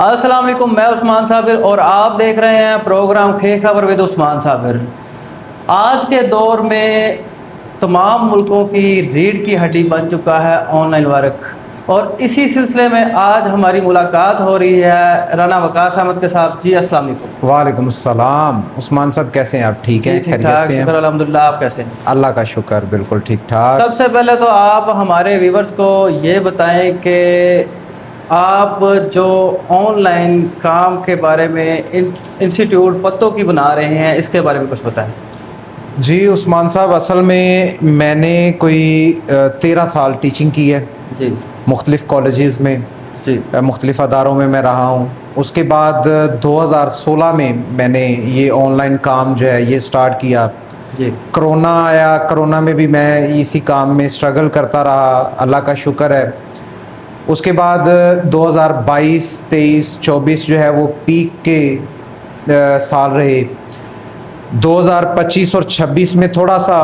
अस्सलाम वालेकुम, मैं उस्मान साबिर और आप देख रहे हैं प्रोग्राम खे खबर विद उस्मान साबिर। आज के दौर में तमाम मुल्कों की रीढ़ की हड्डी बन चुका है ऑनलाइन वर्क, और इसी सिलसिले में आज हमारी मुलाकात हो रही है राना वकास अहमद के साथ। जी अस्सलाम वालेकुम। वालेकुम अस्सलाम। उस्मान साहब कैसे हैं आप? ठीक हैं? ठीक ठाक, शुक्र अल्हम्दुलिल्लाह। आप कैसे हैं? अल्लाह का शुक्र, बिल्कुल ठीक ठाक। सबसे पहले तो आप हमारे व्यूवर्स को ये बताएं कि आप जो ऑनलाइन काम के बारे में इंस्टीट्यूट पत्तों की बना रहे हैं, इसके बारे में कुछ बताएं। जी उस्मान साहब, असल में मैंने कोई 13 साल टीचिंग की है जी, मुख्तलिफ़ कॉलेजेस में जी, मुख्तलिफ़ अदारों में मैं रहा हूँ। उसके बाद 2016 में मैंने ये ऑनलाइन काम जो है ये स्टार्ट किया। जी, कोरोना आया, कोरोना में भी मैं इसी काम में स्ट्रगल करता रहा, अल्लाह का शुक्र है। उसके बाद 2022, 23, 24 जो है वो पीक के साल रहे। 2025 और 26 में थोड़ा सा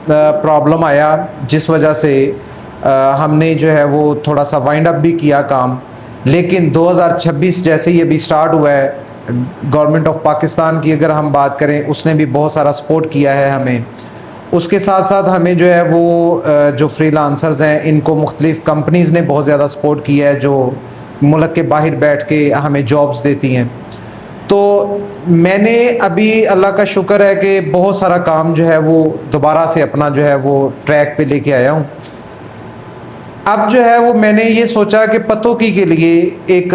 प्रॉब्लम आया, जिस वजह से हमने जो है वो थोड़ा सा वाइंड अप भी किया काम। लेकिन 2026 जैसे ही अभी स्टार्ट हुआ है, गवर्नमेंट ऑफ पाकिस्तान की अगर हम बात करें, उसने भी बहुत सारा सपोर्ट किया है हमें। उसके साथ साथ हमें जो है वो जो फ्रीलांसर्स हैं, इनको मुख्तलिफ़ कंपनीज़ ने बहुत ज़्यादा सपोर्ट किया है, जो मुल्क के बाहर बैठ के हमें जॉब्स देती हैं। तो मैंने अभी अल्लाह का शुक्र है कि बहुत सारा काम जो है वो दोबारा से अपना जो है वो ट्रैक पे लेके आया हूँ। अब जो है वो मैंने ये सोचा कि पतोकी के लिए एक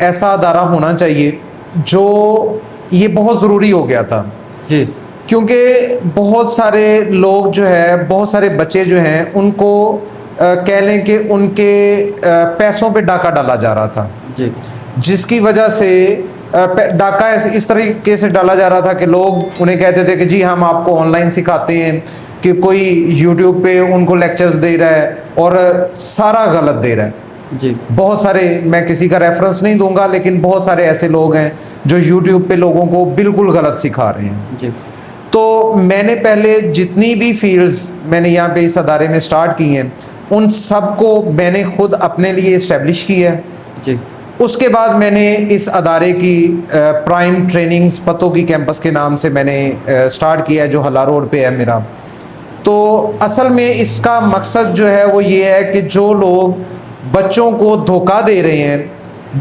ऐसा अदारा होना चाहिए, जो ये बहुत ज़रूरी हो गया था जी, क्योंकि बहुत सारे लोग जो है, बहुत सारे बच्चे जो हैं, उनको कह लें कि उनके पैसों पे डाका डाला जा रहा था, जी, जिसकी वजह से डाका इस तरीके से डाला जा रहा था कि लोग उन्हें कहते थे कि जी हम आपको ऑनलाइन सिखाते हैं, कि कोई यूट्यूब पे उनको लेक्चर्स दे रहा है और सारा गलत दे रहा है। जी, बहुत सारे, मैं किसी का रेफरेंस नहीं दूंगा, लेकिन बहुत सारे ऐसे लोग हैं जो यूट्यूब पे लोगों को बिल्कुल गलत सिखा रहे हैं। जी, तो मैंने पहले जितनी भी फील्ड्स मैंने यहाँ पे इस अदारे में स्टार्ट की हैं, उन सब को मैंने खुद अपने लिए इस्टेब्लिश की है। जी, उसके बाद मैंने इस अदारे की प्राइम ट्रेनिंग्स पतोकी कैंपस के नाम से मैंने स्टार्ट किया है, जो हला रोड पे है मेरा। तो असल में इसका मकसद जो है वो ये है कि जो लोग बच्चों को धोखा दे रहे हैं,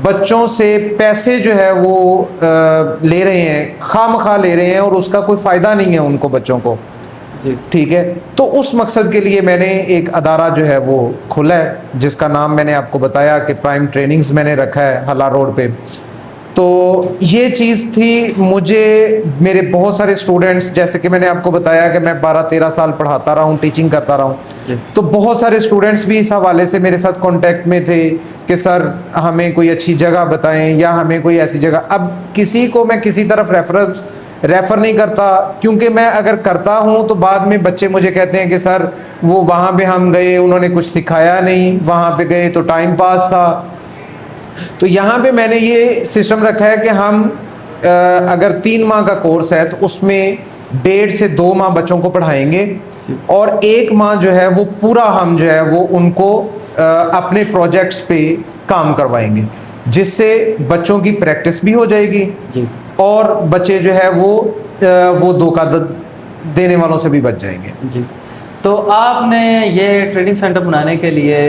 बच्चों से पैसे जो है वो ले रहे हैं, खामखा ले रहे हैं, और उसका कोई फ़ायदा नहीं है उनको, बच्चों को। जी, ठीक है, तो उस मकसद के लिए मैंने एक अदारा जो है वो खोला है, जिसका नाम मैंने आपको बताया कि प्राइम ट्रेनिंग्स मैंने रखा है हला रोड पे। तो ये चीज़ थी, मुझे मेरे बहुत सारे स्टूडेंट्स, जैसे कि मैंने आपको बताया कि मैं 12-13 साल पढ़ाता रहा हूँ, टीचिंग करता रहा हूँ, तो बहुत सारे स्टूडेंट्स भी इस हवाले से मेरे साथ कांटेक्ट में थे कि सर हमें कोई अच्छी जगह बताएं, या हमें कोई ऐसी जगह। अब किसी को मैं किसी तरफ रेफ़र नहीं करता, क्योंकि मैं अगर करता हूँ तो बाद में बच्चे मुझे कहते हैं कि सर वो वहाँ पे हम गए, उन्होंने कुछ सिखाया नहीं, वहाँ पे गए तो टाइम पास था। तो यहाँ पे मैंने ये सिस्टम रखा है कि हम अगर 3 माह का कोर्स है तो उसमें 1.5 से 2 माह बच्चों को पढ़ाएंगे, और 1 माह जो है वो पूरा हम जो है वो उनको अपने प्रोजेक्ट्स पे काम करवाएंगे, जिससे बच्चों की प्रैक्टिस भी हो जाएगी जी, और बच्चे जो है वो धोखा देने वालों से भी बच जाएंगे। जी। तो आपने ये ट्रेनिंग सेंटर बनाने के लिए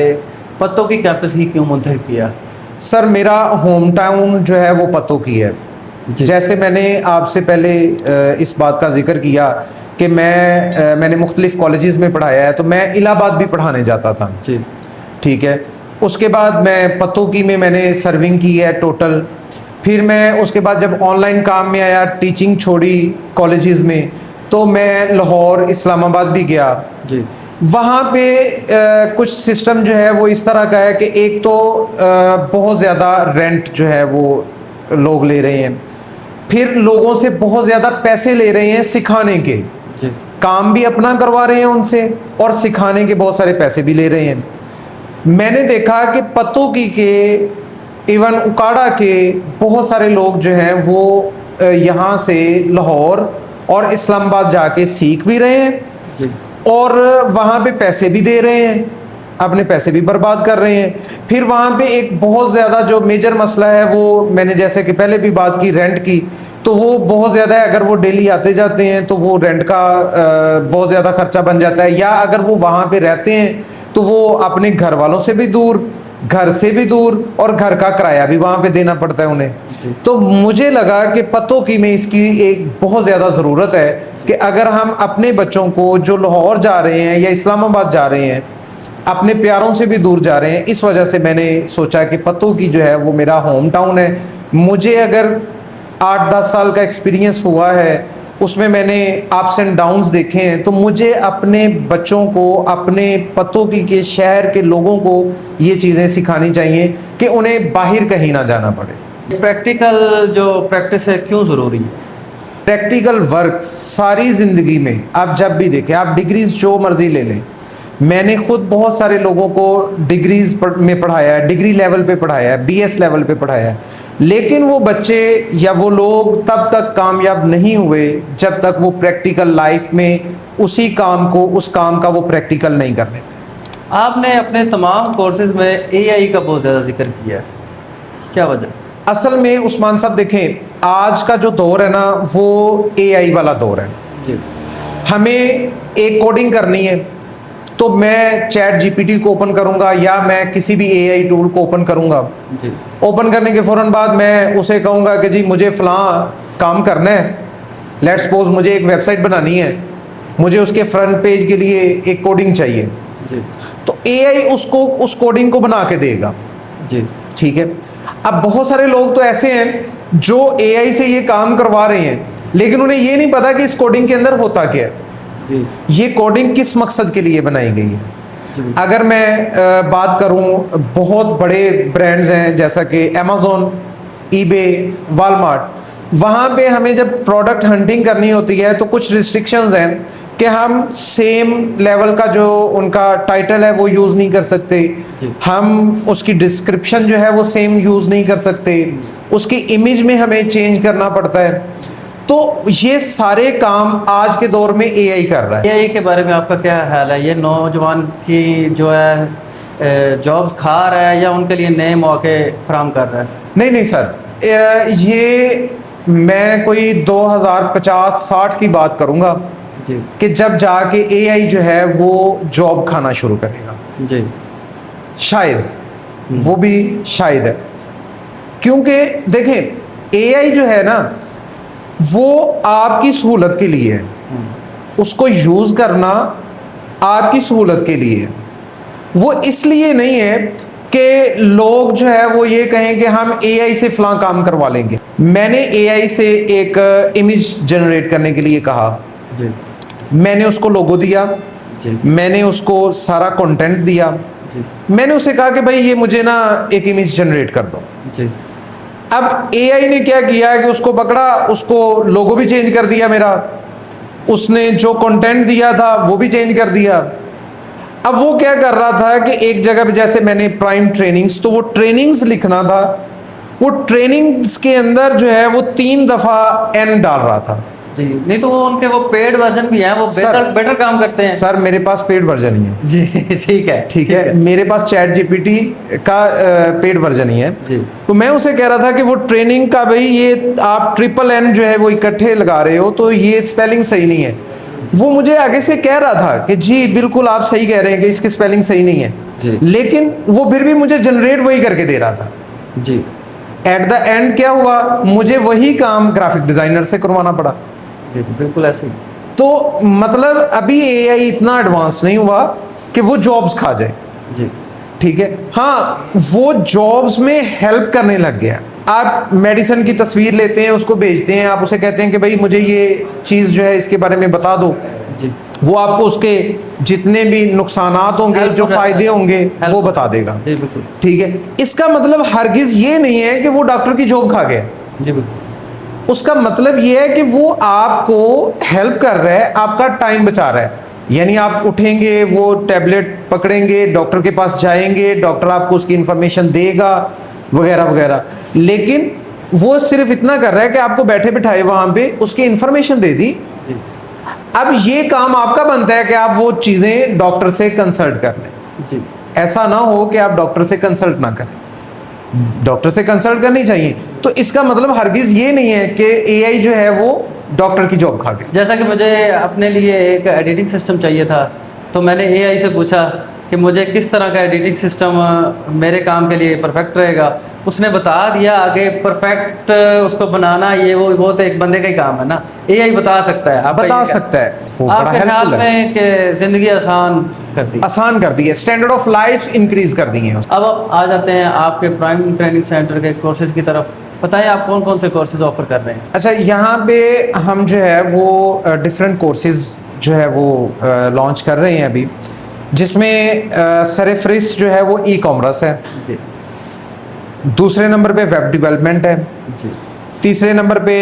पत्तोकी कैंपस ही क्यों मुंतखब किया? सर मेरा होम टाउन जो है वो पतोकी है। जैसे मैंने आपसे पहले इस बात का जिक्र किया कि मैंने मुख्तलिफ़ कॉलेजेस में पढ़ाया है, तो मैं इलाहाबाद भी पढ़ाने जाता था। जी, ठीक है, उसके बाद मैं पतोकी में मैंने सर्विंग की है टोटल। फिर मैं उसके बाद जब ऑनलाइन काम में आया, टीचिंग छोड़ी कॉलेजेस में, तो मैं लाहौर, इस्लामाबाद भी गया। जी, वहाँ पे कुछ सिस्टम जो है वो इस तरह का है कि एक तो बहुत ज़्यादा रेंट जो है वो लोग ले रहे हैं, फिर लोगों से बहुत ज़्यादा पैसे ले रहे हैं सिखाने के, जी, काम भी अपना करवा रहे हैं उनसे, और सिखाने के बहुत सारे पैसे भी ले रहे हैं। मैंने देखा कि पतोकी के, इवन उकाड़ा के बहुत सारे लोग जो हैं वो यहाँ से लाहौर और इस्लामाबाद जाके सीख भी रहे हैं, जी, और वहाँ पे पैसे भी दे रहे हैं। अपने पैसे भी बर्बाद कर रहे हैं। फिर वहाँ पे एक बहुत ज़्यादा जो मेजर मसला है वो मैंने जैसे कि पहले भी बात की रेंट की, तो वो बहुत ज़्यादा है। अगर वो डेली आते जाते हैं तो वो रेंट का बहुत ज़्यादा खर्चा बन जाता है, या अगर वो वहाँ पे रहते हैं तो वो अपने घर वालों से भी दूर, घर से भी दूर, और घर का किराया भी वहाँ पे देना पड़ता है उन्हें। तो मुझे लगा कि पतों की में इसकी एक बहुत ज़्यादा ज़रूरत है कि अगर हम अपने बच्चों को जो लाहौर जा रहे हैं या इस्लामाबाद जा रहे हैं, अपने प्यारों से भी दूर जा रहे हैं, इस वजह से मैंने सोचा कि पतों की जो है वो मेरा होम टाउन है। मुझे अगर 8-10 साल का एक्सपीरियंस हुआ है, उसमें मैंने अप्स एंड डाउन्स देखे हैं, तो मुझे अपने बच्चों को अपने पतों की के शहर के लोगों को ये चीज़ें सिखानी चाहिए कि उन्हें बाहर कहीं ना जाना पड़े। प्रैक्टिकल जो प्रैक्टिस है क्यों ज़रूरी है? प्रैक्टिकल वर्क सारी ज़िंदगी में आप जब भी देखें, आप डिग्रीज जो मर्ज़ी ले लें, मैंने खुद बहुत सारे लोगों को डिग्रीज में पढ़ाया है, डिग्री लेवल पे पढ़ाया है, बीएस लेवल पे पढ़ाया है, लेकिन वो बच्चे या वो लोग तब तक कामयाब नहीं हुए जब तक वो प्रैक्टिकल लाइफ में उसी काम को, उस काम का वो प्रैक्टिकल नहीं कर लेते। आपने अपने तमाम कोर्सेज में एआई का बहुत ज़्यादा जिक्र किया है, क्या वजह? असल में उस्मान साहब देखें, आज का जो दौर है ना वो एआई वाला दौर है। जी। हमें एक कोडिंग करनी है तो मैं चैट जीपीटी को ओपन करूंगा या मैं किसी भी एआई टूल को ओपन करूंगा। जी। ओपन करने के फ़ौरन बाद मैं उसे कहूँगा कि जी मुझे फ़लाँ काम करना है, लेट्स सपोज मुझे एक वेबसाइट बनानी है, मुझे उसके फ्रंट पेज के लिए एक कोडिंग चाहिए। जी। तो एआई उसको उस कोडिंग को बना के देगा। जी। ठीक है। अब बहुत सारे लोग तो ऐसे हैं जो एआई से ये काम करवा रहे हैं, लेकिन उन्हें ये नहीं पता कि इस कोडिंग के अंदर होता क्या है, जी। ये कोडिंग किस मकसद के लिए बनाई गई है। जी। अगर मैं बात करूं, बहुत बड़े ब्रांड्स हैं जैसा कि अमेज़ॉन, ईबे, वॉलमार्ट, वहाँ पे हमें जब प्रोडक्ट हंटिंग करनी होती है तो कुछ रिस्ट्रिक्शंस हैं कि हम सेम लेवल का जो उनका टाइटल है वो यूज़ नहीं कर सकते, हम उसकी डिस्क्रिप्शन जो है वो सेम यूज़ नहीं कर सकते, उसकी इमेज में हमें चेंज करना पड़ता है। तो ये सारे काम आज के दौर में एआई कर रहा है। एआई के बारे में आपका क्या ख्याल है? ये नौजवान की जो है जॉब्स खा रहा है या उनके लिए नए मौके फराहम कर रहा है? नहीं नहीं सर, ये मैं कोई 2050-60 की बात करूंगा जी। कि जब जाके एआई जो है वो जॉब खाना शुरू करेगा। जी। शायद, वो भी शायद है, क्योंकि देखें एआई जो है ना वो आपकी सहूलत के लिए है, उसको यूज़ करना आपकी सहूलत के लिए है। वो इसलिए नहीं है कि लोग जो है वो ये कहें कि हम एआई से फलां काम करवा लेंगे। मैंने एआई से एक इमेज जनरेट करने के लिए कहा, जी। मैंने उसको लोगो दिया, जी। मैंने उसको सारा कंटेंट दिया, जी। मैंने उसे कहा कि भाई ये मुझे ना एक इमेज जनरेट कर दो। जी। अब एआई ने क्या किया कि उसको पकड़ा, उसको लोगो भी चेंज कर दिया मेरा, उसने जो कंटेंट दिया था वो भी चेंज कर दिया। अब वो क्या कर रहा था कि एक जगह पे जैसे मैंने प्राइम ट्रेनिंग्स, तो वो ट्रेनिंग्स लिखना था, वो ट्रेनिंग्स के अंदर जो है वो 3 दफ़ा एन डाल रहा था। जी। नहीं तो वो उनके वो पेड वर्जन भी हैं, वो बेटर काम करते हैं। सर मेरे पास पेड वर्जन ही है। जी। ठीक है। ठीक है, मेरे पास चैट जीपीटी का पेड वर्जन ही है। जी। तो मैं उसे कह रहा था कि वो ट्रेनिंग का भाई ये आप $NNN जो है वो इकट्ठे लगा रहे हो तो ये स्पेलिंग सही नहीं है। वो मुझे आगे से कह रहा था कि जी बिल्कुल आप सही कह रहे हैं कि इसकी स्पेलिंग सही नहीं है जी। लेकिन वो फिर भी मुझे जनरेट वही करके दे रहा था। जी। एट द एंड क्या हुआ, मुझे वही काम ग्राफिक डिजाइनर से करवाना पड़ा। जी। बिल्कुल ऐसे ही। तो मतलब अभी एआई इतना एडवांस नहीं हुआ कि वो जॉब्स खा जाए। जी। ठीक है, हाँ वो जॉब्स में हेल्प करने लग गया। आप मेडिसिन की तस्वीर लेते हैं, उसको भेजते हैं, आप उसे कहते हैं कि भाई मुझे ये चीज़ जो है इसके बारे में बता दो। जी। वो आपको उसके जितने भी नुकसानात होंगे, जो फ़ायदे होंगे वो बता देगा। जी बिल्कुल। ठीक है, इसका मतलब हरगिज़ ये नहीं है कि वो डॉक्टर की जॉब खा गया। जी बिल्कुल। उसका मतलब ये है कि वो आपको हेल्प कर रहा है, आपका टाइम बचा रहा है। यानी आप उठेंगे, वो टैबलेट पकड़ेंगे, डॉक्टर के पास जाएंगे, डॉक्टर आपको उसकी इंफॉर्मेशन देगा वगैरह वगैरह, लेकिन वो सिर्फ इतना कर रहा है कि आपको बैठे बिठाए वहाँ पे उसकी इंफॉर्मेशन दे दी। जी। अब ये काम आपका बनता है कि आप वो चीज़ें डॉक्टर से कंसल्ट कर लें। जी। ऐसा ना हो कि आप डॉक्टर से कंसल्ट ना करें, डॉक्टर से कंसल्ट करनी चाहिए। तो इसका मतलब हरगिज़ ये नहीं है कि एआई जो है वो डॉक्टर की जॉब खा गया। जैसा कि मुझे अपने लिए एक एडिटिंग सिस्टम चाहिए था, तो मैंने एआई से पूछा कि मुझे किस तरह का एडिटिंग सिस्टम मेरे काम के लिए परफेक्ट रहेगा। उसने बता दिया आगे, परफेक्ट उसको बनाना ये वो तो एक बंदे का ही काम है ना, एआई बता सकता है। आप बता सकता है, वो बड़ा आपके ख्याल हेल्पफुल है। में कि ज़िंदगी आसान कर दी, आसान कर दी है, स्टैंडर्ड ऑफ लाइफ इंक्रीज कर दी है। अब आप आ जाते हैं आपके प्राइम ट्रेनिंग सेंटर के कोर्सेज की तरफ। बताएं आप कौन कौन से कोर्सेज ऑफर कर रहे हैं। अच्छा, यहाँ पे हम जो है वो डिफरेंट कोर्सेज जो है वो लॉन्च कर रहे हैं अभी, जिसमें सरफरिस्त जो है वो ई कॉमर्स है, जी दूसरे नंबर पे वेब डेवलपमेंट है, जी तीसरे नंबर पे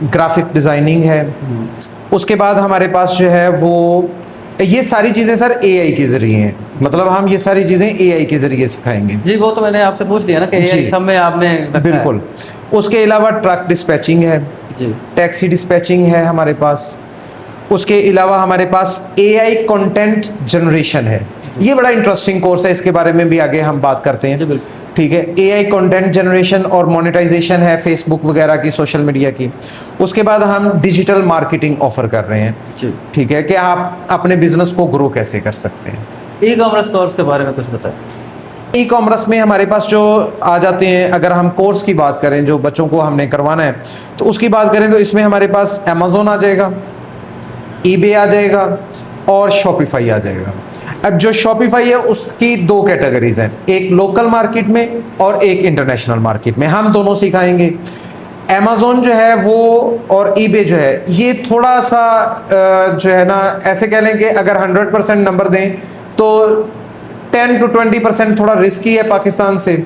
ग्राफिक डिज़ाइनिंग है, उसके बाद हमारे पास जो है वो ये सारी चीज़ें सर एआई के ज़रिए हैं, मतलब हम ये सारी चीज़ें एआई के ज़रिए सिखाएंगे। जी, वो तो मैंने आपसे पूछ लिया ना कि जी। एआई सब में आपने रखा है। बिल्कुल। उसके अलावा ट्रक डिस्पैचिंग है, जी टैक्सी डिस्पैचिंग है हमारे पास, उसके अलावा हमारे पास एआई कंटेंट जनरेशन है। ये बड़ा इंटरेस्टिंग कोर्स है, इसके बारे में भी आगे हम बात करते जी हैं। बिल्कुल। ठीक है, एआई कंटेंट जनरेशन और मोनेटाइजेशन है फेसबुक वगैरह की, सोशल मीडिया की। उसके बाद हम डिजिटल मार्केटिंग ऑफर कर रहे हैं। जी, ठीक है, कि आप अपने बिजनेस को ग्रो कैसे कर सकते हैं। ई कॉमर्स कोर्स के बारे में कुछ बताएं। ई कॉमर्स में हमारे पास जो आ जाते हैं, अगर हम कोर्स की बात करें जो बच्चों को हमने करवाना है, तो उसकी बात करें तो इसमें हमारे पास अमेज़ोन आ जाएगा, ईबे आ जाएगा और शॉपिफाई आ जाएगा। अब जो शॉपिफाई है उसकी दो कैटेगरीज हैं, एक लोकल मार्केट में और एक इंटरनेशनल मार्केट में। हम दोनों सिखाएंगे। अमेज़ोन जो है वो और ईबे जो है ये थोड़ा सा जो है ना, ऐसे कह लें कि अगर 100% नंबर दें तो 10 to 20% थोड़ा रिस्की है पाकिस्तान से।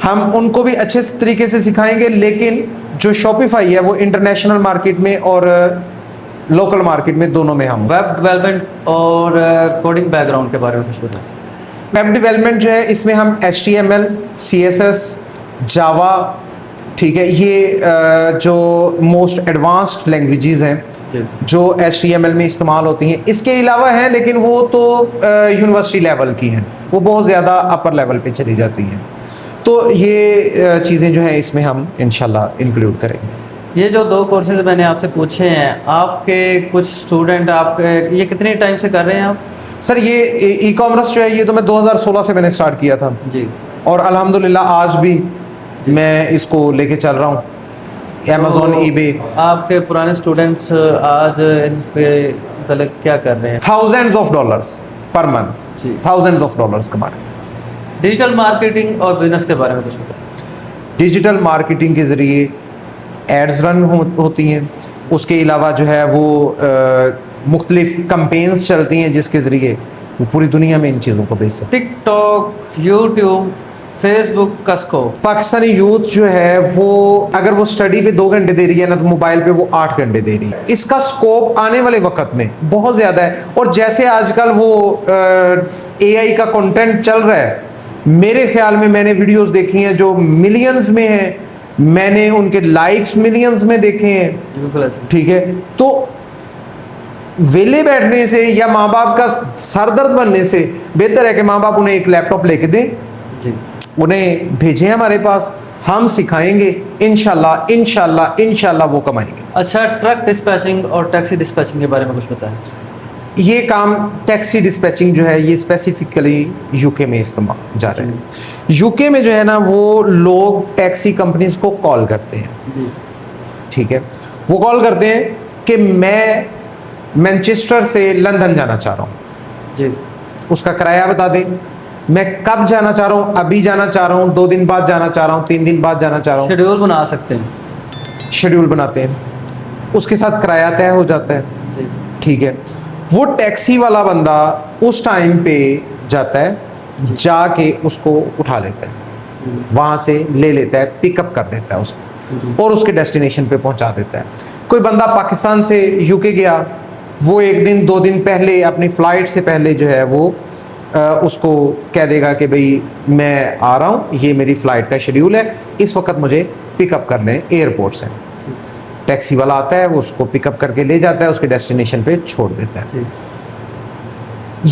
हम उनको भी अच्छे तरीके से सिखाएंगे, लेकिन जो शॉपिफाई है वो इंटरनेशनल मार्केट में और लोकल मार्केट में, दोनों में हम। वेब डेवलपमेंट और कोडिंग बैकग्राउंड के बारे में कुछ बताएं। वेब डेवलपमेंट जो है इसमें हम HTML, CSS, जावा, ठीक है, ये जो मोस्ट एडवांस्ड लैंग्वेजेस हैं जी जो HTML में इस्तेमाल होती हैं, इसके अलावा हैं, लेकिन वो तो यूनिवर्सिटी लेवल की हैं, वो बहुत ज़्यादा अपर लेवल पे चली जाती हैं। तो ये चीज़ें जो हैं इसमें हम इंशाल्लाह इंक्लूड करेंगे। ये जो दो कोर्सेज मैंने आपसे पूछे हैं, आपके कुछ स्टूडेंट आपके ये कितने टाइम से कर रहे हैं आप। सर ये ई कॉमर्स जो है ये तो मैं 2016 से मैंने स्टार्ट किया था, जी, और अल्हम्दुलिल्लाह आज भी मैं इसको लेके चल रहा हूँ। अमेज़ोन, तो ईबे, आपके पुराने स्टूडेंट्स आज इन पे मतलब क्या कर रहे हैं। Thousands of dollars per month, जी। थाउजेंड्स ऑफ डॉलर्स कमा रहे हैं। डिजिटल मार्केटिंग और बिजनेस के बारे में कुछ बताएं। डिजिटल मार्केटिंग के ज़रिए एड्स रन होती हैं, उसके अलावा जो है वो मुख्तलिफ कैंपेन्स चलती हैं जिसके ज़रिए वो पूरी दुनिया में इन चीज़ों को बेच सकते टिकटॉक, यूट्यूब, फेसबुक का स्कोप। हैं। पाकिस्तानी यूथ जो है वो अगर वो स्टडी पे 2 घंटे दे रही है ना, तो मोबाइल पे वो 8 घंटे दे रही है। इसका स्कोप आने वाले वक्त में बहुत ज़्यादा है, और जैसे आजकल वो AI का कंटेंट चल रहा है, मेरे ख्याल में मैंने वीडियोस देखी हैं जो मिलियंस में हैं, मैंने उनके लाइक्स मिलियंस में देखे हैं। बिल्कुल ऐसे। ठीक है, तो वेले बैठने से या माँ बाप का सरदर्द बनने से बेहतर है कि माँ बाप उन्हें एक लैपटॉप लेके दें, जी, उन्हें भेजें हमारे पास, हम सिखाएंगे, इंशाल्लाह इंशाल्लाह इंशाल्लाह वो कमाएंगे। अच्छा, ट्रक डिस्पैचिंग और टैक्सी डिस्पैचिंग के बारे में कुछ बताएं। ये काम टैक्सी डिस्पैचिंग जो है ये स्पेसिफिकली यूके में इस्तेमाल जा रहे हैं। यूके में जो है ना वो लोग टैक्सी कंपनीज को कॉल करते हैं, जी ठीक है, वो कॉल करते हैं कि मैं मैनचेस्टर से लंदन जाना चाह रहा हूँ, जी, उसका किराया बता दें, मैं कब जाना चाह रहा हूँ, अभी जाना चाह रहा हूँ, 2 दिन बाद जाना चाह रहा हूँ, 3 दिन बाद जाना चाह रहा हूँ। शेड्यूल बना सकते हैं। शेड्यूल बनाते हैं, उसके साथ किराया तय हो जाता है, जी, ठीक है। वो टैक्सी वाला बंदा उस टाइम पे जाता है, जाके उसको उठा लेता है, वहाँ से ले लेता है, पिकअप कर लेता है उसको और उसके डेस्टिनेशन पे पहुँचा देता है। कोई बंदा पाकिस्तान से यूके गया, वो 1 दिन 2 दिन पहले अपनी फ़्लाइट से पहले जो है वो उसको कह देगा कि भाई मैं आ रहा हूँ, ये मेरी फ़्लाइट का शेड्यूल है, इस वक्त मुझे पिकअप कर लें एयरपोर्ट से। टैक्सी वाला आता है, वो उसको पिकअप करके ले जाता है, उसके डेस्टिनेशन पे छोड़ देता है। जी,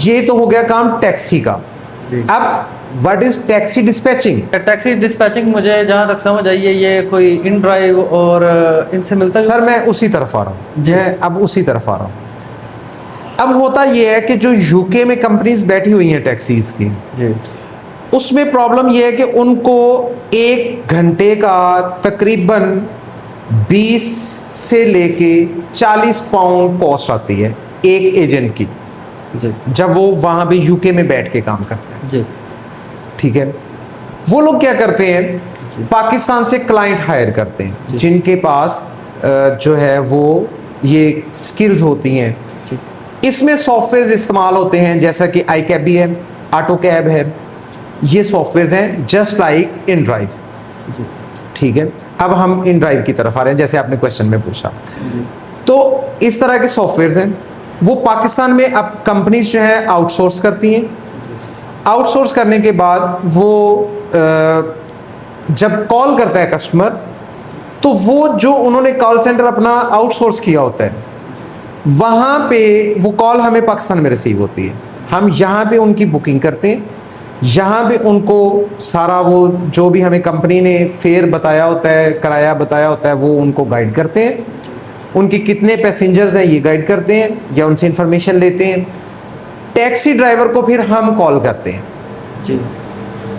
ये तो हो गया काम टैक्सी का। जी। अब what is taxi dispatching? Taxi dispatching मुझे जहाँ तक समझ आई है ये कोई इन ड्राइव और इनसे मिलता है। सर मैं उसी तरफ आ रहा हूँ, जी। मैं अब उसी तरफ आ रहा हूँ। अब होता ये है कि जो यूके में कंपनीज बैठी हुई हैं टैक्सीज की, जी उसमें प्रॉब्लम ये है कि उनको 1 घंटे का तकरीबन 20 से लेके 40 पाउंड कॉस्ट आती है एक एजेंट की, जी जब वो वहाँ पे यूके में बैठ के काम करते हैं। जी ठीक है, वो लोग क्या करते हैं, जी। पाकिस्तान से क्लाइंट हायर करते हैं जी। जिनके पास जो है वो ये स्किल्स होती हैं। जी इसमें सॉफ्टवेयर इस्तेमाल होते हैं जैसा कि आई कैब भी है, ऑटो कैब है, ये सॉफ्टवेयर हैं जस्ट लाइक इन ड्राइव। जी ठीक है, अब हम इन ड्राइव की तरफ आ रहे हैं जैसे आपने क्वेश्चन में पूछा। जी तो इस तरह के सॉफ्टवेयर हैं, वो पाकिस्तान में अब कंपनीज जो है आउटसोर्स करती हैं। आउटसोर्स करने के बाद वो जब कॉल करता है कस्टमर, तो वो जो उन्होंने कॉल सेंटर अपना आउटसोर्स किया होता है, वहाँ पे वो कॉल हमें पाकिस्तान में रिसीव होती है। हम यहाँ पे उनकी बुकिंग करते हैं, यहाँ पे उनको सारा वो जो भी हमें कंपनी ने फेयर बताया होता है, किराया बताया होता है, वो उनको गाइड करते हैं। उनके कितने पैसेंजर्स हैं ये गाइड करते हैं या उनसे इंफॉर्मेशन लेते हैं। टैक्सी ड्राइवर को फिर हम कॉल करते हैं। जी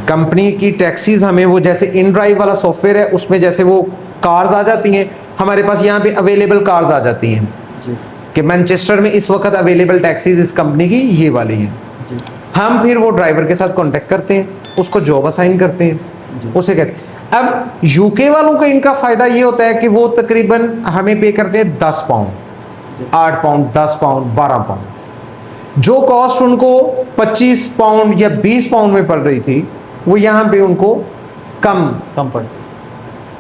कंपनी की टैक्सीज हमें वो जैसे इन ड्राइव वाला सॉफ्टवेयर है उसमें जैसे वो कार्स आ जाती हैं, हमारे पास यहाँ पे अवेलेबल कार्स आ जाती हैं जी कि मैनचेस्टर में इस वक्त अवेलेबल टैक्सीज इस कंपनी की ये वाली हैं। जी हम फिर वो ड्राइवर के साथ कांटेक्ट करते हैं, उसको जॉब असाइन करते जी। हैं, उसे कहते हैं। अब यूके वालों का इनका फ़ायदा ये होता है कि वो तकरीबन हमें पे करते हैं 10 पाउंड, जी। 8 पाउंड, 10 पाउंड, 12 पाउंड। जो कॉस्ट उनको 25 पाउंड या 20 पाउंड में पड़ रही थी, वो यहाँ पे उनको कम पड़।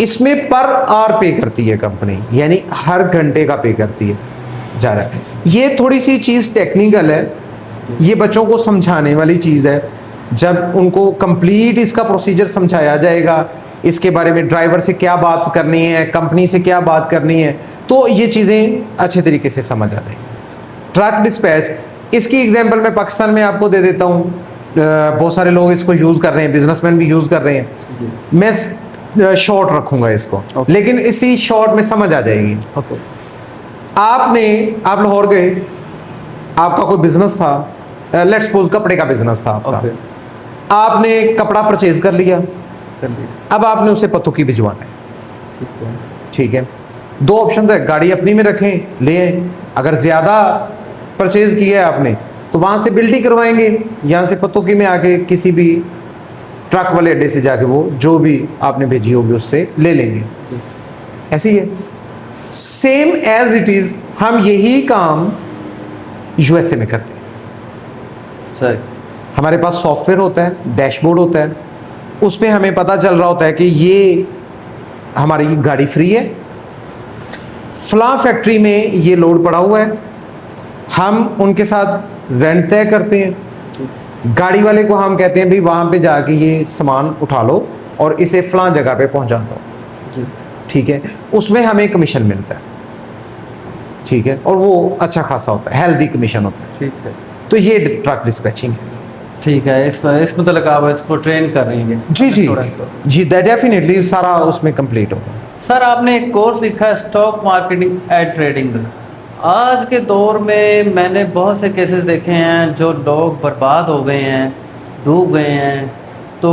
इसमें पर आवर पे करती है कंपनी, यानी हर घंटे का पे करती है जा रहा है। ये थोड़ी सी चीज़ टेक्निकल है, ये बच्चों को समझाने वाली चीज़ है। जब उनको कंप्लीट इसका प्रोसीजर समझाया जाएगा, इसके बारे में ड्राइवर से क्या बात करनी है, कंपनी से क्या बात करनी है, तो ये चीज़ें अच्छे तरीके से समझ आ जाएंगी। ट्रक डिस्पैच, इसकी एग्जांपल मैं पाकिस्तान में आपको दे देता हूँ। बहुत सारे लोग इसको यूज़ कर रहे हैं, बिजनेसमैन भी यूज़ कर रहे हैं। मैं शॉर्ट रखूँगा इसको, लेकिन इसी शॉर्ट में समझ आ जाएगी। आप लाहौर गए, आपका कोई बिजनेस था, लेट्स सपोज कपड़े का बिजनेस था आपका। आपने कपड़ा परचेज कर लिया, अब आपने उसे पतों की भिजवाना है। ठीक है, 2 ऑप्शन है, गाड़ी अपनी में रखें ले आए। अगर ज़्यादा परचेज किया है आपने तो वहाँ से बिल्टी करवाएंगे, यहाँ से पतों की में आके किसी भी ट्रक वाले अड्डे से जाके वो जो भी आपने भेजी होगी उससे ले लेंगे। ऐसे ही है, सेम एज इट इज़ हम यही काम यूएसए में करते हैं। सही। हमारे पास सॉफ्टवेयर होता है, डैशबोर्ड होता है, उस पर हमें पता चल रहा होता है कि ये हमारी गाड़ी फ्री है, फला फैक्ट्री में ये लोड पड़ा हुआ है। हम उनके साथ रेंट तय करते हैं, गाड़ी वाले को हम कहते हैं भाई वहाँ पे जाके ये सामान उठा लो और इसे फला जगह पे पहुँचा दो। ठीक है, उसमें हमें कमीशन मिलता है। ठीक है, और वो अच्छा खासा होता है, हेल्दी कमीशन होता है। ठीक है, तो ये ट्रक डिस्पैचिंग है। ठीक है। इस मतलब आप इसको ट्रेन कर रही हैं? जी जी जी, डेफिनेटली सारा उसमें कंप्लीट होगा। सर आपने एक कोर्स लिखा है स्टॉक मार्केटिंग एंड ट्रेडिंग। आज के दौर में मैंने बहुत से केसेस देखे हैं जो लोग बर्बाद हो गए हैं, डूब गए हैं, तो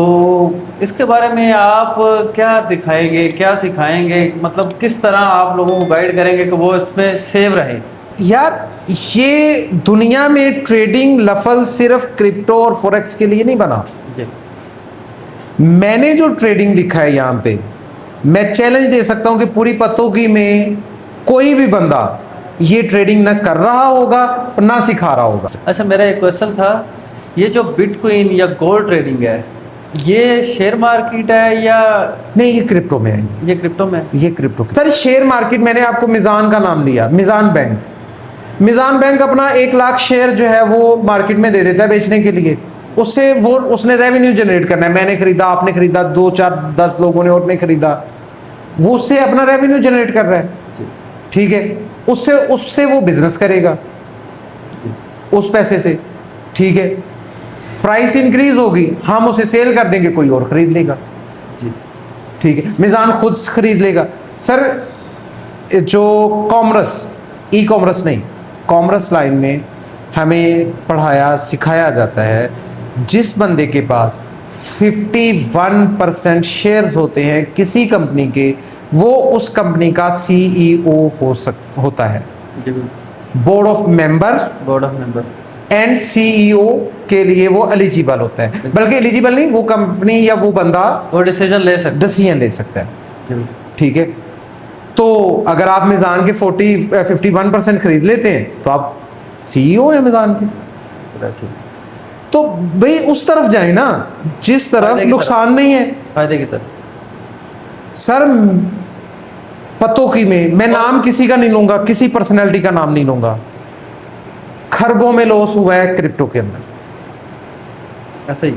इसके बारे में आप क्या दिखाएंगे, क्या सिखाएंगे, मतलब किस तरह आप लोगों को गाइड करेंगे कि वो इसमें सेव रहे? यार ये दुनिया में ट्रेडिंग लफ्ज़ सिर्फ क्रिप्टो और फॉरेक्स के लिए नहीं बना। मैंने जो ट्रेडिंग लिखा है यहाँ पे, मैं चैलेंज दे सकता हूँ कि पूरी पतों की में कोई भी बंदा ये ट्रेडिंग ना कर रहा होगा और ना सिखा रहा होगा। अच्छा, मेरा एक क्वेश्चन था, ये जो बिटकॉइन या गोल्ड ट्रेडिंग है, ये शेयर मार्केट है या नहीं? ये क्रिप्टो में है। ये क्रिप्टो में? ये क्रिप्टो सर, शेयर मार्केट मैंने आपको मिज़ान का नाम लिया, मिज़ान बैंक। मिज़ान बैंक अपना 1 लाख शेयर जो है वो मार्केट में दे देता है बेचने के लिए। उससे उसने रेवेन्यू जनरेट करना है। मैंने खरीदा, आपने खरीदा, 2 4 10 लोगों ने और ने खरीदा, वो उससे अपना रेवेन्यू जनरेट कर रहा है। ठीक है, उससे वो बिजनेस करेगा उस पैसे से। ठीक है, प्राइस इंक्रीज होगी, हम उसे सेल कर देंगे, कोई और खरीद लेगा। जी ठीक है, मिज़ान खुद खरीद लेगा। सर जो कॉमर्स, ई कॉमर्स नहीं, कॉमर्स लाइन में हमें पढ़ाया सिखाया जाता है, जिस बंदे के पास 51% शेयर्स होते हैं किसी कंपनी के, वो उस कंपनी का CEO होता है। जी board of member board of member and CEO के लिए वो एलिजिबल होता है, बल्कि एलिजिबल नहीं, वो कंपनी या वो बंदा वो डिसीजन ले सकते डिसीजन ले सकता है। जी ठीक है, तो अगर आप मिज़ान के 51% खरीद लेते हैं तो आप CEO हैं मिज़ान के। वैसे तो भाई उस तरफ जाए ना जिस तरफ फायदे की नुकसान नहीं है। फायदे की तरफ। सर पतों की मैं नाम किसी का नहीं लूंगा, किसी पर्सनैलिटी का नाम नहीं लूंगा, खरबों में लॉस हुआ है क्रिप्टो के अंदर। ऐसे ही,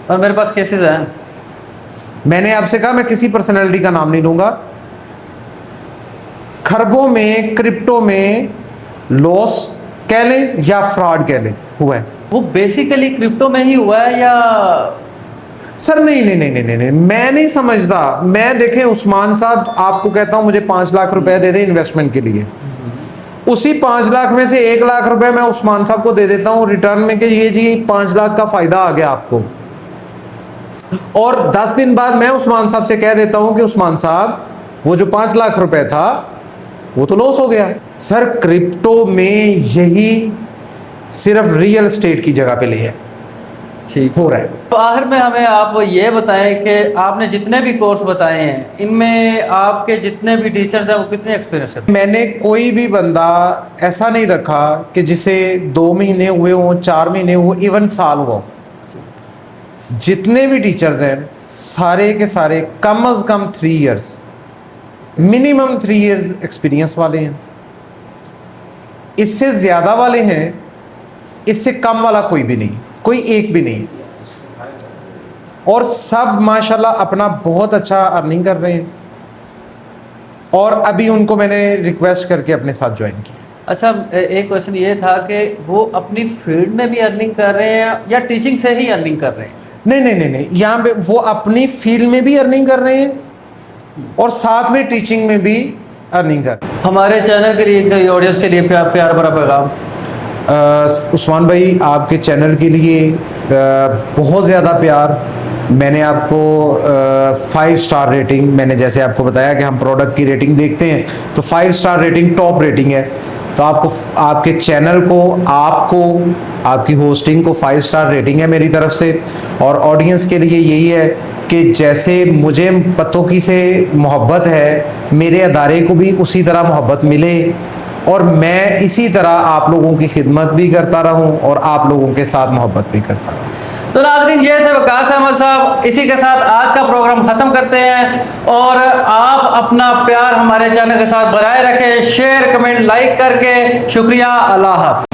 और मेरे पास केसेस हैं। मैंने आपसे कहा मैं किसी पर्सनैलिटी का नाम नहीं लूंगा, खरबों में क्रिप्टो में लॉस कह लें या फ्रॉड कह लें हुआ है। वो बेसिकली क्रिप्टो में ही हुआ है या? सर नहीं नहीं नहीं नहीं नहीं, नहीं मैं नहीं समझता। मैं देखें उस्मान साहब आपको कहता हूं मुझे 5 लाख रुपए दे दे इन्वेस्टमेंट के लिए, उसी 5 लाख में से 1 लाख रुपए मैं उस्मान साहब को दे देता हूं रिटर्न में कि ये जी 5 लाख का फायदा आ गया आपको, और 10 दिन बाद मैं उस्मान साहब से कह देता हूं कि उस्मान साहब वो जो 5 लाख रुपए था वो तो लॉस हो गया। सर क्रिप्टो में यही सिर्फ रियल एस्टेट की जगह पे ले है, ठीक हो रहा है। तो आखिर में हमें आप ये बताएं कि आपने जितने भी कोर्स बताए हैं इनमें आपके जितने भी टीचर्स हैं वो कितने एक्सपीरियंस है? मैंने कोई भी बंदा ऐसा नहीं रखा कि जिसे 2 महीने हुए हों, 4 महीने हुए, इवन साल हुआ हो। जितने भी टीचर्स हैं सारे के सारे कम अज़ कम 3 इयर्स, मिनिमम 3 इयर्स एक्सपीरियंस वाले हैं। इससे ज़्यादा वाले हैं, इससे कम वाला कोई भी नहीं, कोई एक भी नहीं है, और सब माशाल्लाह अपना बहुत अच्छा अर्निंग कर रहे हैं, और अभी उनको मैंने रिक्वेस्ट करके अपने साथ ज्वाइन किया। अच्छा, एक क्वेश्चन ये था कि वो अपनी फील्ड में भी अर्निंग कर रहे हैं या टीचिंग से ही अर्निंग कर रहे हैं? नहीं नहीं नहीं नहीं, यहाँ पे वो अपनी फील्ड में भी अर्निंग कर रहे हैं और साथ में टीचिंग में भी अर्निंग कर रहे हैं। हमारे चैनल के लिए, ऑडियंस के लिए प्यार भरा पैगाम। उस्मान भाई आपके चैनल के लिए बहुत ज़्यादा प्यार। मैंने आपको 5 स्टार रेटिंग, मैंने जैसे आपको बताया कि हम प्रोडक्ट की रेटिंग देखते हैं तो 5 स्टार रेटिंग टॉप रेटिंग है, तो आपको आपके चैनल को, आपको, आपकी होस्टिंग को 5 स्टार रेटिंग है मेरी तरफ से। और ऑडियंस के लिए यही है कि जैसे मुझे पतों की से मोहब्बत है, मेरे अदारे को भी उसी तरह मोहब्बत मिले, और मैं इसी तरह आप लोगों की खिदमत भी करता रहूं और आप लोगों के साथ मोहब्बत भी करता रहूं। तो नाज़रीन, ये थे वकास अहमद साहब। इसी के साथ आज का प्रोग्राम ख़त्म करते हैं, और आप अपना प्यार हमारे चैनल के साथ बनाए रखें, शेयर कमेंट लाइक करके। शुक्रिया, अल्लाह हाफ़िज़।